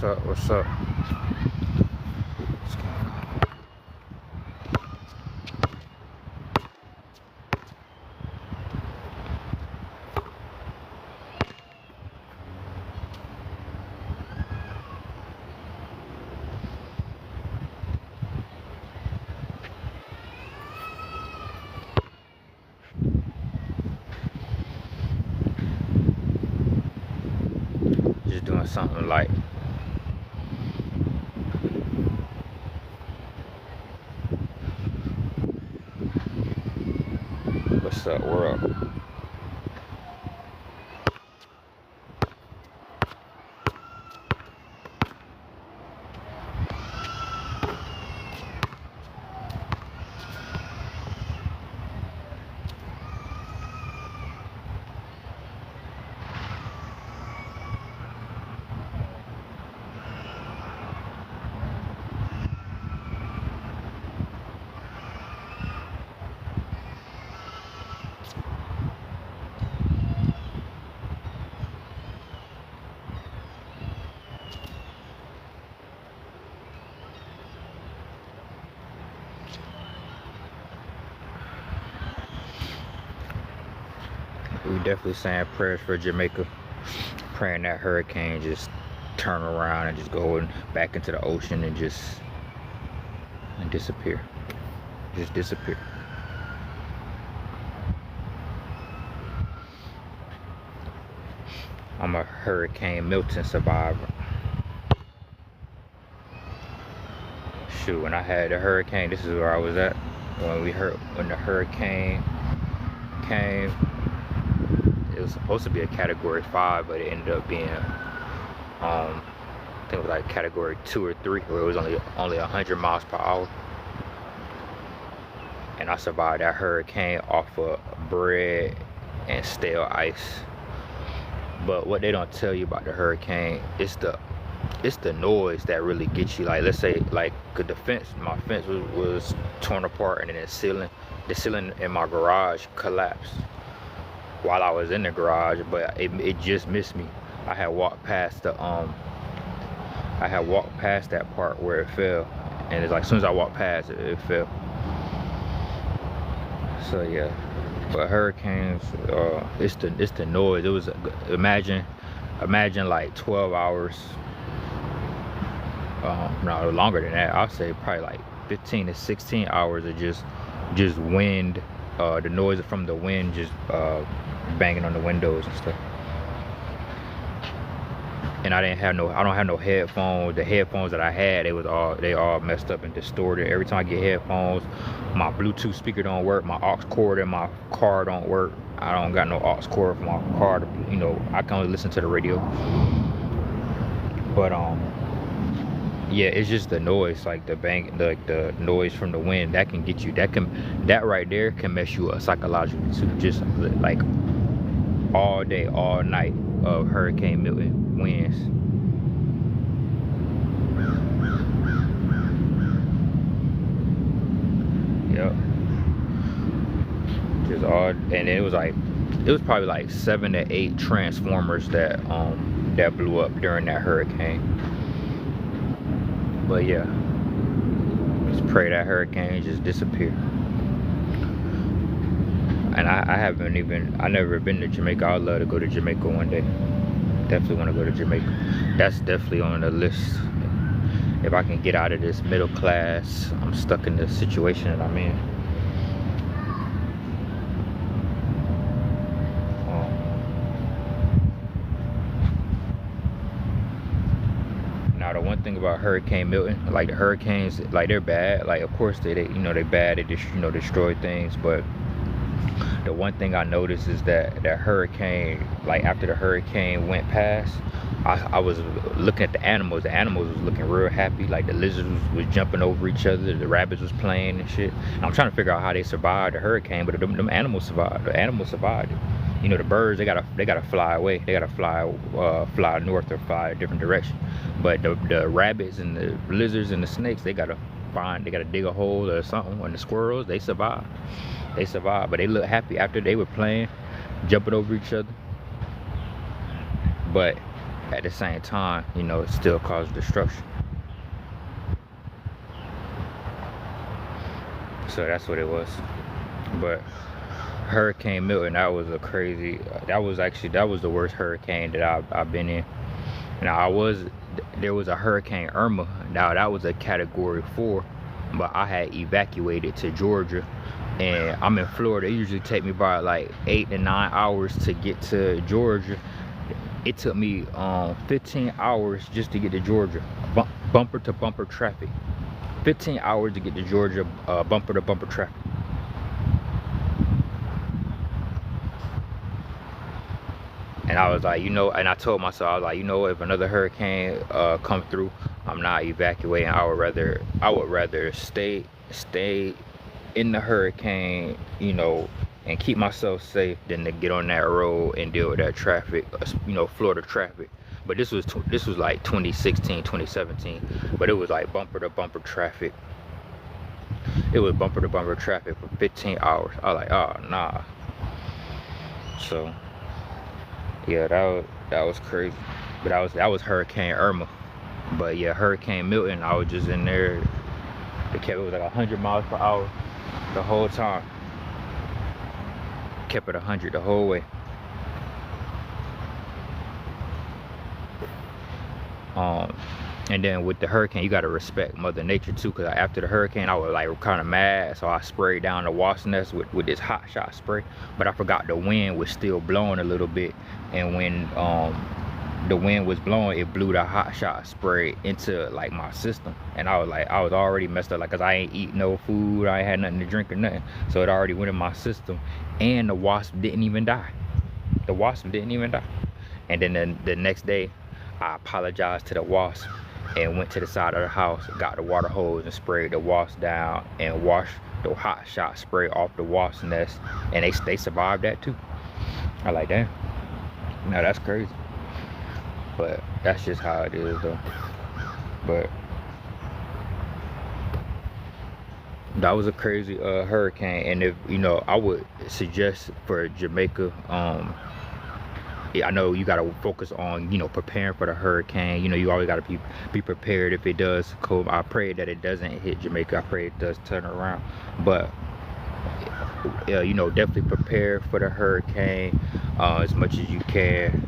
What's up? What's up? Just doing something light. What's up, world? We definitely saying prayers for Jamaica, praying that hurricane just turn around and just go back into the ocean and just disappear. Just disappear. I'm a Hurricane Milton survivor. Shoot, when I had the hurricane, this is where I was at. When the hurricane came, it was supposed to be a category 5, but it ended up being I think it was like category 2 or 3, where it was only 100 miles per hour. And I survived that hurricane off of bread and stale ice. But what they don't tell you about the hurricane, it's the noise that really gets you. Like, let's say, like, my fence was torn apart, and then the ceiling in my garage collapsed while I was in the garage, but it just missed me. I had walked past that part where it fell, and it's like as soon as I walked past it, it fell. So yeah, but hurricanes, it's the noise. It was, imagine like 12 hours, no, longer than that. I'll say probably like 15 to 16 hours of just wind, the noise from the wind just banging on the windows and stuff. And I don't have no headphones. The headphones that I had, they all messed up and distorted. Every time I get headphones, my Bluetooth speaker don't work, my aux cord in my car don't work. I don't got no aux cord for my car to, I can only listen to the radio. But yeah, it's just the noise, like the bang, like the noise from the wind that can get you. That right there can mess you up psychologically too. Just like all day, all night of Hurricane Milton winds. Yep. Just all, and it was probably like 7 to 8 transformers that blew up during that hurricane. But yeah, just pray that hurricane just disappear. And I never been to Jamaica. I'd love to go to Jamaica one day. Definitely want to go to Jamaica. That's definitely on the list. If I can get out of this middle class, I'm stuck in the situation that I'm in. Now the one thing about Hurricane Milton, like the hurricanes, like they're bad. Like of course they bad. They just destroy things, but the one thing I noticed is that hurricane, like after the hurricane went past, I was looking at the animals. The animals was looking real happy. Like the lizards was jumping over each other. The rabbits was playing and shit. And I'm trying to figure out how they survived the hurricane, but them animals survived. The animals survived it. The birds, they gotta fly away. They gotta fly north or fly a different direction. But the rabbits and the lizards and the snakes, they gotta dig a hole or something. And the squirrels, they survived. But they look happy after they were playing, jumping over each other. But at the same time, you know, it still caused destruction. So that's what it was. But Hurricane Milton, that was a crazy, that was the worst hurricane that I've been in. Now there was a Hurricane Irma. Now that was a Category 4, but I had evacuated to Georgia, and I'm in Florida. It usually take me about like 8 to 9 hours to get to Georgia. It took me 15 hours just to get to Georgia, bumper to bumper traffic. 15 hours to get to Georgia, bumper to bumper traffic. And I was like, you know, and I told myself, I was like, you know, if another hurricane come through, I'm not evacuating. I would rather stay in the hurricane, you know, and keep myself safe than to get on that road and deal with that traffic, you know, Florida traffic. But this was like 2016, 2017, but it was like bumper to bumper traffic. It was bumper to bumper traffic for 15 hours. I was like, oh nah. So yeah, that was crazy. But that was Hurricane Irma. But yeah, Hurricane Milton, I was just in there. It was like 100 miles per hour the whole time. Kept it 100 the whole way. And then with the hurricane, you gotta respect Mother Nature too, because after the hurricane, I was like kind of mad, so I sprayed down the wasp nest with this hot shot spray. But I forgot the wind was still blowing a little bit, and when the wind was blowing, it blew the hot shot spray into like my system, and I was already messed up, like, cause I ain't eat no food, I ain't had nothing to drink or nothing, so it already went in my system, and the wasp didn't even die. The wasp didn't even die. And then the next day, I apologized to the wasp and went to the side of the house, got the water hose and sprayed the wasp down and washed the hot shot spray off the wasp nest, and they survived that too. I like, damn, now that's crazy. But that's just how it is though. But that was a crazy hurricane. And if you know, I would suggest for Jamaica, I know you gotta focus on, you know, preparing for the hurricane. You know, you always gotta be prepared if it does come. I pray that it doesn't hit Jamaica. I pray it does turn around. But you know, definitely prepare for the hurricane as much as you can.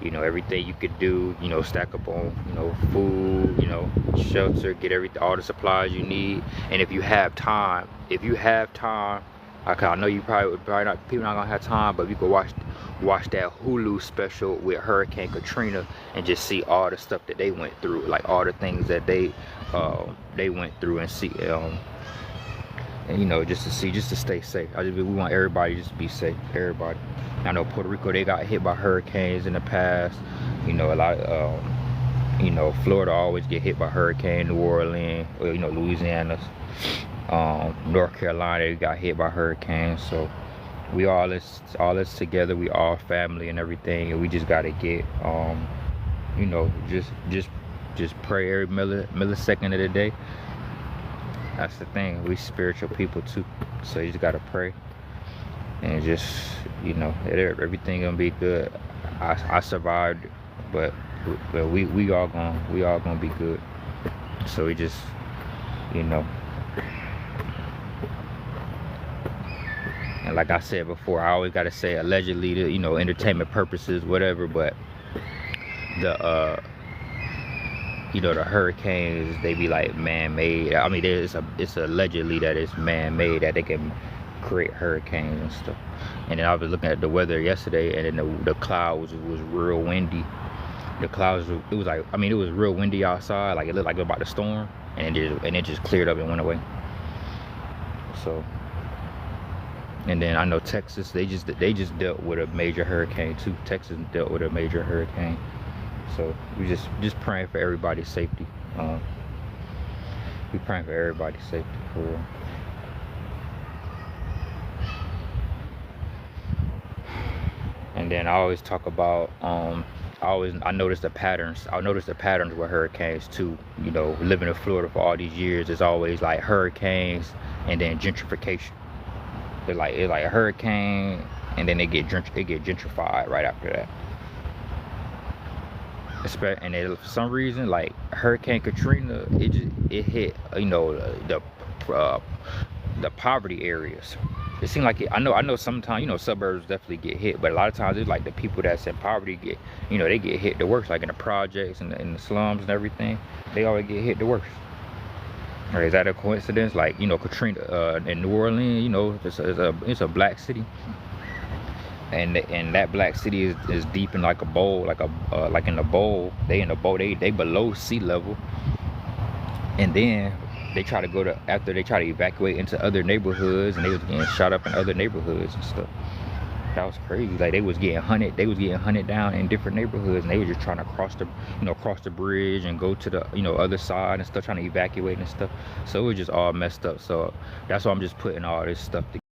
You know, everything you could do, you know, stack up on, you know, food, you know, shelter, get all the supplies you need. And if you have time, I know you probably not, people not gonna have time, but you could watch that Hulu special with Hurricane Katrina and just see all the stuff that they went through, like all the things that they went through, and see, and you know, just to stay safe. We want everybody just to be safe, everybody. I know Puerto Rico, they got hit by hurricanes in the past. You know, a lot you know, Florida always get hit by hurricane, New Orleans, or, you know, Louisiana, North Carolina, they got hit by hurricanes. So we all this together, we all family and everything, and we just gotta get you know, just pray every millisecond of the day. That's the thing, we spiritual people too, so you just gotta pray and just, you know, everything gonna be good. I survived, but we all gonna be good. So we just, you know, and like I said before, I always gotta say allegedly to, you know, entertainment purposes, whatever, but the you know, the hurricanes, they be like man-made. I mean, it's allegedly that it's man-made, that they can create hurricanes and stuff. And then I was looking at the weather yesterday, and then the clouds was real windy. The clouds, it was like, I mean, it was real windy outside, like it looked like it was about to storm, and it just cleared up and went away. So, and then I know Texas, they just dealt with a major hurricane too. Texas dealt with a major hurricane. So we just praying for everybody's safety. We praying for everybody's safety, for real. And then I always talk about I notice the patterns. I notice the patterns with hurricanes too. You know, living in Florida for all these years, it's always like hurricanes and then gentrification. It's like a hurricane, and then it get gentrified right after that. And then for some reason, like Hurricane Katrina, it hit, you know, uh, the poverty areas. It seemed like I know sometimes, you know, suburbs definitely get hit, but a lot of times it's like the people that's in poverty get, you know, they get hit the worst, like in the projects and in the slums and everything. They always get hit the worst. Or is that a coincidence? Like, you know, Katrina in New Orleans, you know, it's a black city, and that black city is deep in like a bowl, like in a bowl. They below sea level, and then they try to after they try to evacuate into other neighborhoods, and they was getting shot up in other neighborhoods and stuff. That was crazy. Like they was getting hunted down in different neighborhoods, and they were just trying to cross the bridge and go to the, you know, other side and stuff, trying to evacuate and stuff. So it was just all messed up. So that's why I'm just putting all this stuff together.